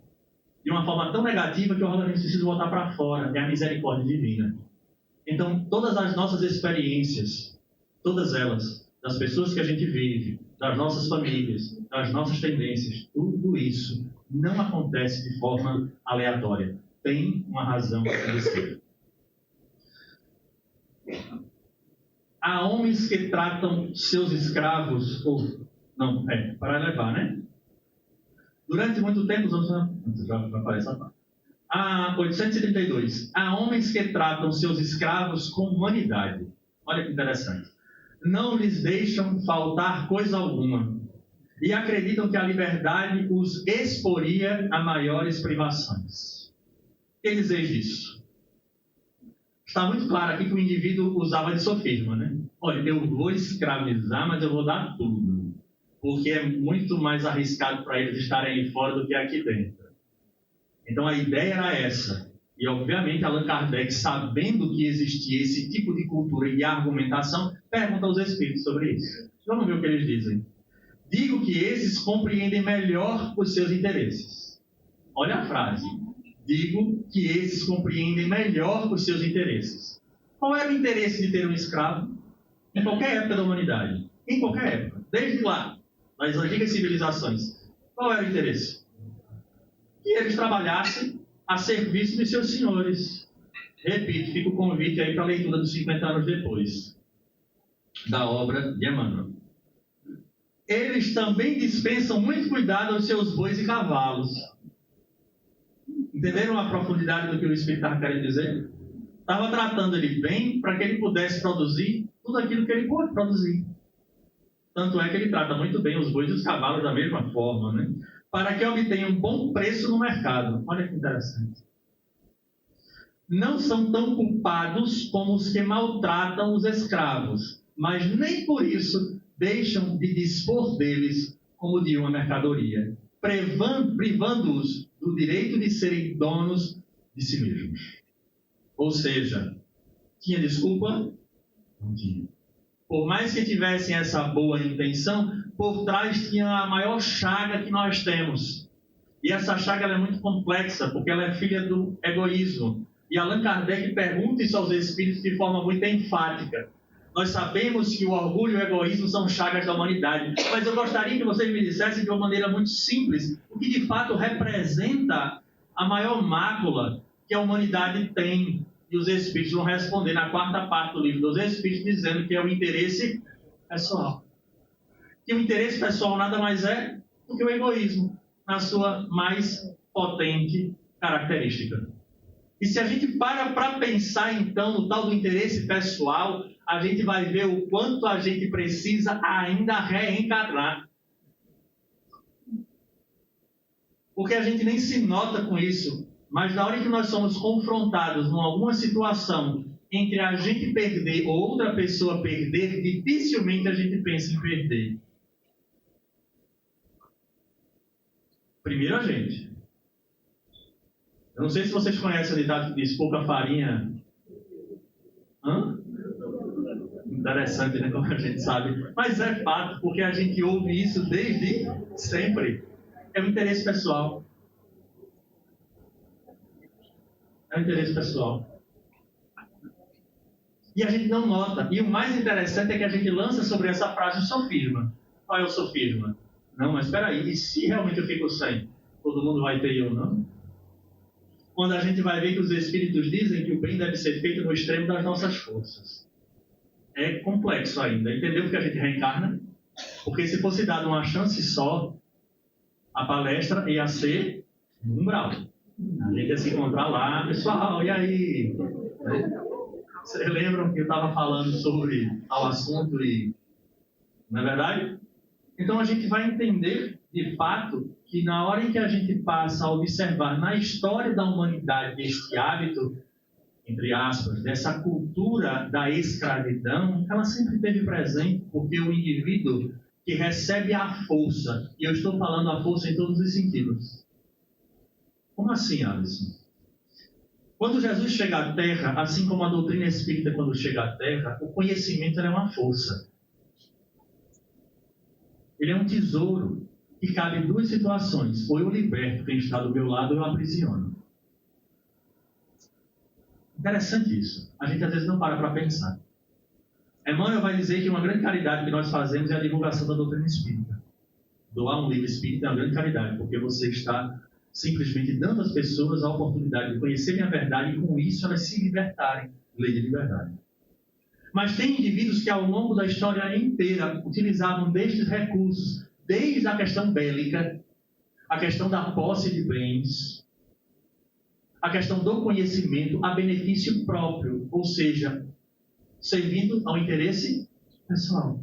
Speaker 1: de uma forma tão negativa que o organismo precisa voltar para fora, é a misericórdia divina. Então, todas as nossas experiências, todas elas, das pessoas que a gente vive, das nossas famílias, das nossas tendências, tudo isso não acontece de forma aleatória. Tem uma razão de ser. Há homens que tratam seus escravos, para levar, né? Durante muito tempo, já aparece a parte. 832. Há homens que tratam seus escravos com humanidade. Olha que interessante. Não lhes deixam faltar coisa alguma. E acreditam que a liberdade os exporia a maiores privações. O que dizer disso? Está muito claro aqui que o indivíduo usava de sofisma, né? Olha, eu vou escravizar, mas eu vou dar tudo. Porque é muito mais arriscado para eles estarem aí fora do que aqui dentro. Então a ideia era essa. E obviamente Allan Kardec, sabendo que existia esse tipo de cultura e argumentação, pergunta aos espíritos sobre isso. Vamos ver o que eles dizem. Digo que esses compreendem melhor os seus interesses. Olha a frase. Digo que esses compreendem melhor os seus interesses. Qual era o interesse de ter um escravo? Em qualquer época da humanidade. Em qualquer época. Desde lá, nas antigas civilizações. Qual era o interesse? Que eles trabalhassem a serviço de seus senhores. Repito, fica o convite aí para a leitura dos 50 anos depois, da obra de Emmanuel. Eles também dispensam muito cuidado aos seus bois e cavalos. Entenderam a profundidade do que o Espírito estava querendo dizer? Estava tratando ele bem para que ele pudesse produzir tudo aquilo que ele pode produzir. Tanto é que ele trata muito bem os bois e os cavalos da mesma forma, né? Para que obtenham um bom preço no mercado. Olha que interessante. Não são tão culpados como os que maltratam os escravos, mas nem por isso deixam de dispor deles como de uma mercadoria, privando-os do direito de serem donos de si mesmos. Ou seja, tinha desculpa? Não tinha. Por mais que tivessem essa boa intenção, por trás tinha a maior chaga que nós temos. E essa chaga ela é muito complexa, porque ela é filha do egoísmo. E Allan Kardec pergunta isso aos espíritos de forma muito enfática. Nós sabemos que o orgulho e o egoísmo são chagas da humanidade, mas eu gostaria que vocês me dissessem de uma maneira muito simples o que de fato representa a maior mácula que a humanidade tem e os Espíritos vão responder na quarta parte do livro dos Espíritos, dizendo que é o interesse pessoal. Que o interesse pessoal nada mais é do que o egoísmo, na sua mais potente característica. E se a gente para pensar, então, no tal do interesse pessoal, a gente vai ver o quanto a gente precisa ainda reencarnar. Porque a gente nem se nota com isso, mas na hora que nós somos confrontados com alguma situação entre a gente perder ou outra pessoa perder, dificilmente a gente pensa em perder. Primeiro a gente. Eu não sei se vocês conhecem o ditado que diz pouca farinha. Interessante, né? Como a gente sabe. Mas é fato, porque a gente ouve isso desde sempre. É o interesse pessoal. É o interesse pessoal. E a gente não nota. E o mais interessante é que a gente lança sobre essa frase o sofisma. Qual é o sofisma? Não, mas espera aí. E se realmente eu fico sem? Todo mundo vai ter e eu não? Quando a gente vai ver que os Espíritos dizem que o bem deve ser feito no extremo das nossas forças. É complexo ainda. Entendeu porque a gente reencarna? Porque se fosse dado uma chance só, a palestra ia ser no umbral. A gente ia se encontrar lá, pessoal, e aí? Vocês lembram que eu estava falando sobre tal assunto e... Não é verdade? Então a gente vai entender, de fato, que na hora em que a gente passa a observar na história da humanidade este hábito, entre aspas, dessa cultura da escravidão, ela sempre esteve presente, porque o indivíduo que recebe a força, e eu estou falando a força em todos os sentidos. Como assim, Alisson? Quando Jesus chega à Terra, assim como a doutrina espírita quando chega à Terra, o conhecimento é uma força. Ele é um tesouro que cabe em duas situações. Ou eu liberto quem está do meu lado, ou eu aprisiono. Interessante isso. A gente às vezes não para pensar. Emmanuel vai dizer que uma grande caridade que nós fazemos é a divulgação da doutrina espírita. Doar um livro espírita é uma grande caridade, porque você está simplesmente dando às pessoas a oportunidade de conhecerem a verdade e com isso elas se libertarem. Lei de liberdade. Mas tem indivíduos que ao longo da história inteira utilizavam destes recursos, desde a questão bélica, a questão da posse de bens, a questão do conhecimento a benefício próprio, ou seja, servindo ao interesse pessoal.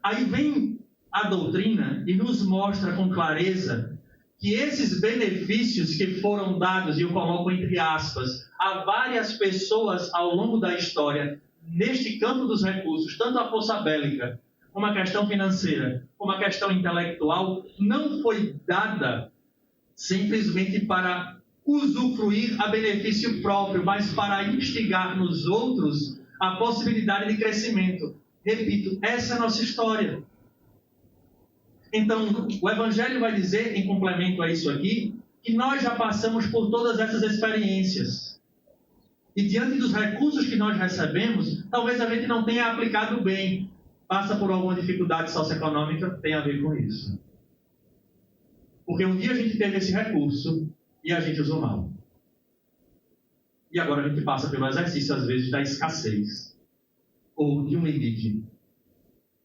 Speaker 1: Aí vem a doutrina e nos mostra com clareza que esses benefícios que foram dados, e eu coloco entre aspas, a várias pessoas ao longo da história, neste campo dos recursos, tanto a força bélica, como a questão financeira, como a questão intelectual, não foi dada simplesmente para usufruir a benefício próprio, mas para instigar nos outros a possibilidade de crescimento. Repito, essa é a nossa história. Então, o Evangelho vai dizer, em complemento a isso aqui, que nós já passamos por todas essas experiências. E diante dos recursos que nós recebemos, talvez a gente não tenha aplicado bem. Passa por alguma dificuldade socioeconômica, tem a ver com isso. Porque um dia a gente teve esse recurso e a gente usou mal. E agora a gente passa pelo exercício, às vezes, da escassez. Ou de um limite.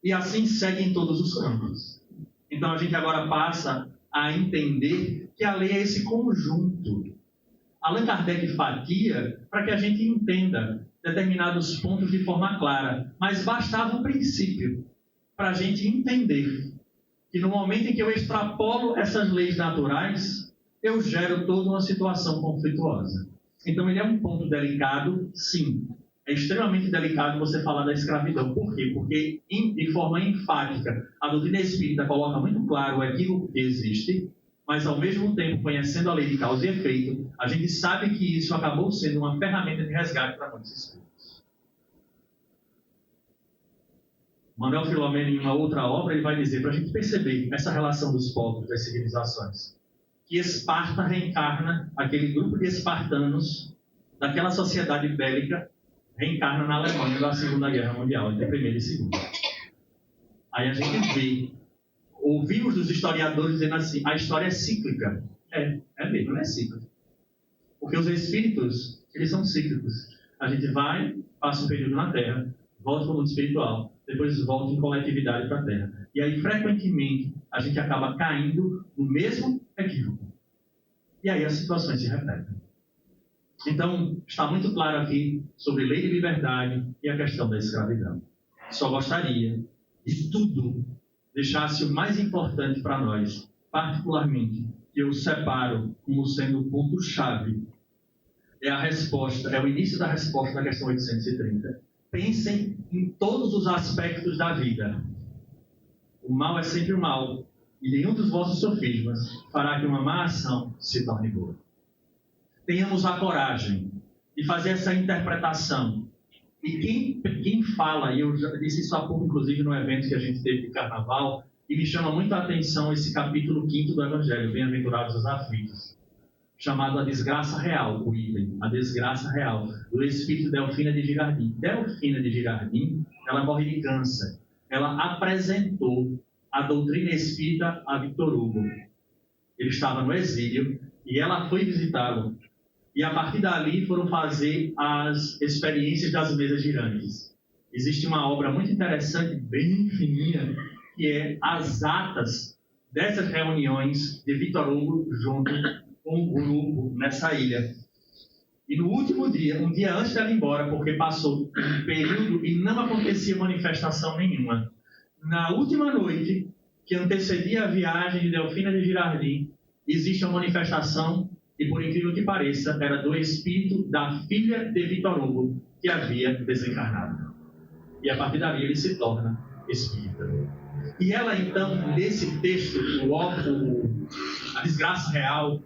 Speaker 1: E assim segue em todos os campos. Então a gente agora passa a entender que a lei é esse conjunto. Allan Kardec fatia para que a gente entenda determinados pontos de forma clara. Mas bastava um princípio para a gente entender que no momento em que eu extrapolo essas leis naturais, eu gero toda uma situação conflituosa. Então ele é um ponto delicado, sim. É extremamente delicado você falar da escravidão. Por quê? Porque, de forma enfática, a doutrina espírita coloca muito claro o equívoco que existe, mas, ao mesmo tempo, conhecendo a lei de causa e efeito, a gente sabe que isso acabou sendo uma ferramenta de resgate para muitos espíritos. Manuel Filomeno, em uma outra obra, ele vai dizer, para a gente perceber essa relação dos povos, das civilizações, que Esparta reencarna, aquele grupo de espartanos, daquela sociedade bélica, reencarna na Alemanha da Segunda Guerra Mundial, entre a Primeira e Segunda. Aí a gente vê, ouvimos dos historiadores dizendo assim, a história é cíclica. É mesmo, não é cíclica. Porque os espíritos, eles são cíclicos. A gente vai, passa um período na Terra, volta para o mundo espiritual, depois volta em coletividade para a Terra. E aí, frequentemente, a gente acaba caindo no mesmo equívoco. E aí as situações se repetem. Então, está muito claro aqui sobre lei de liberdade e a questão da escravidão. Só gostaria de tudo deixasse o mais importante para nós, particularmente, que eu separo como sendo o ponto-chave. É a resposta, é o início da resposta da questão 830. Pensem em todos os aspectos da vida. O mal é sempre o mal, e nenhum dos vossos sofismas fará que uma má ação se torne boa. Tenhamos a coragem de fazer essa interpretação. E quem fala, e eu já disse isso há pouco, inclusive, no evento que a gente teve de Carnaval, e me chama muito a atenção esse capítulo 5 do Evangelho, Bem-aventurados os aflitos, chamado A Desgraça Real, o item, A Desgraça Real, do espírito Delfina de Girardin. Delfina de Girardin, ela morre de câncer. Ela apresentou a doutrina espírita a Victor Hugo. Ele estava no exílio e ela foi visitá-lo. E a partir dali foram fazer as experiências das mesas girantes. Existe uma obra muito interessante, bem fininha, que é as atas dessas reuniões de Victor Hugo junto com o grupo nessa ilha. E no último dia, um dia antes dela ir embora, porque passou um período e não acontecia manifestação nenhuma, na última noite, que antecedia a viagem de Delfina de Girardin, existe uma manifestação, e por incrível que pareça, era do espírito da filha de Victor Hugo, que havia desencarnado. E a partir dali ele se torna espírita. E ela então, nesse texto, a desgraça real,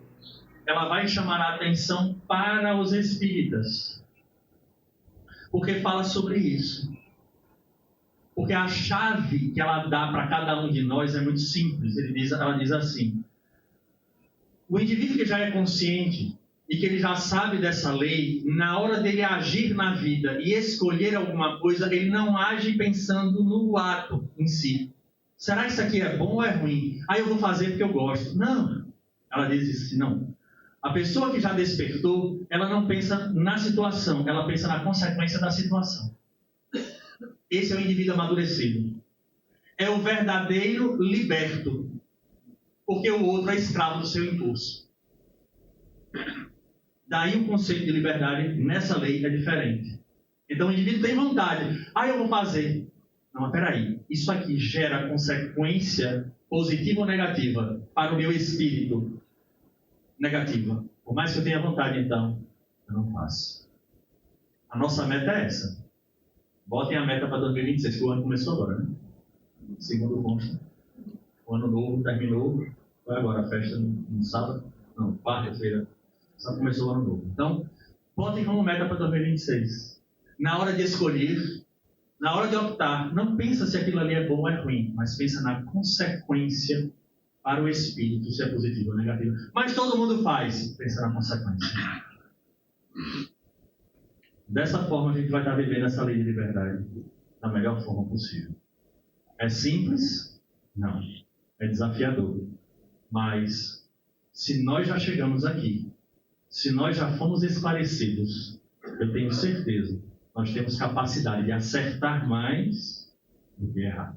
Speaker 1: ela vai chamar a atenção para os espíritas. Porque fala sobre isso. Porque a chave que ela dá para cada um de nós é muito simples. Ela diz assim: o indivíduo que já é consciente e que ele já sabe dessa lei, na hora dele agir na vida e escolher alguma coisa, ele não age pensando no ato em si. Será que isso aqui é bom ou é ruim? Eu vou fazer porque eu gosto. Não. Ela diz assim, não. A pessoa que já despertou, ela não pensa na situação, ela pensa na consequência da situação. Esse é o indivíduo amadurecido. É o verdadeiro liberto. Porque o outro é escravo do seu impulso. Daí o conceito de liberdade nessa lei é diferente. Então o indivíduo tem vontade. Eu vou fazer. Não, mas peraí. Isso aqui gera consequência positiva ou negativa para o meu espírito? Negativa. Por mais que eu tenha vontade, então, eu não faço. A nossa meta é essa. Botem a meta para 2026, que o ano começou agora, né? Segundo consta. O ano novo terminou. Foi agora a festa no sábado? Não, quarta-feira. Só começou o ano novo. Então, botem como meta para 2026. Na hora de escolher, na hora de optar, não pensa se aquilo ali é bom ou é ruim, mas pensa na consequência para o espírito, se é positivo ou negativo. Mas todo mundo faz, pensa na consequência. Dessa forma, a gente vai estar vivendo essa lei de liberdade da melhor forma possível. É simples? Não. É desafiador. Mas, se nós já chegamos aqui, se nós já fomos esclarecidos, eu tenho certeza, nós temos capacidade de acertar mais do que errar.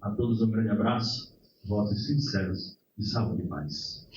Speaker 1: A todos um grande abraço, votos sinceros de saúde e paz.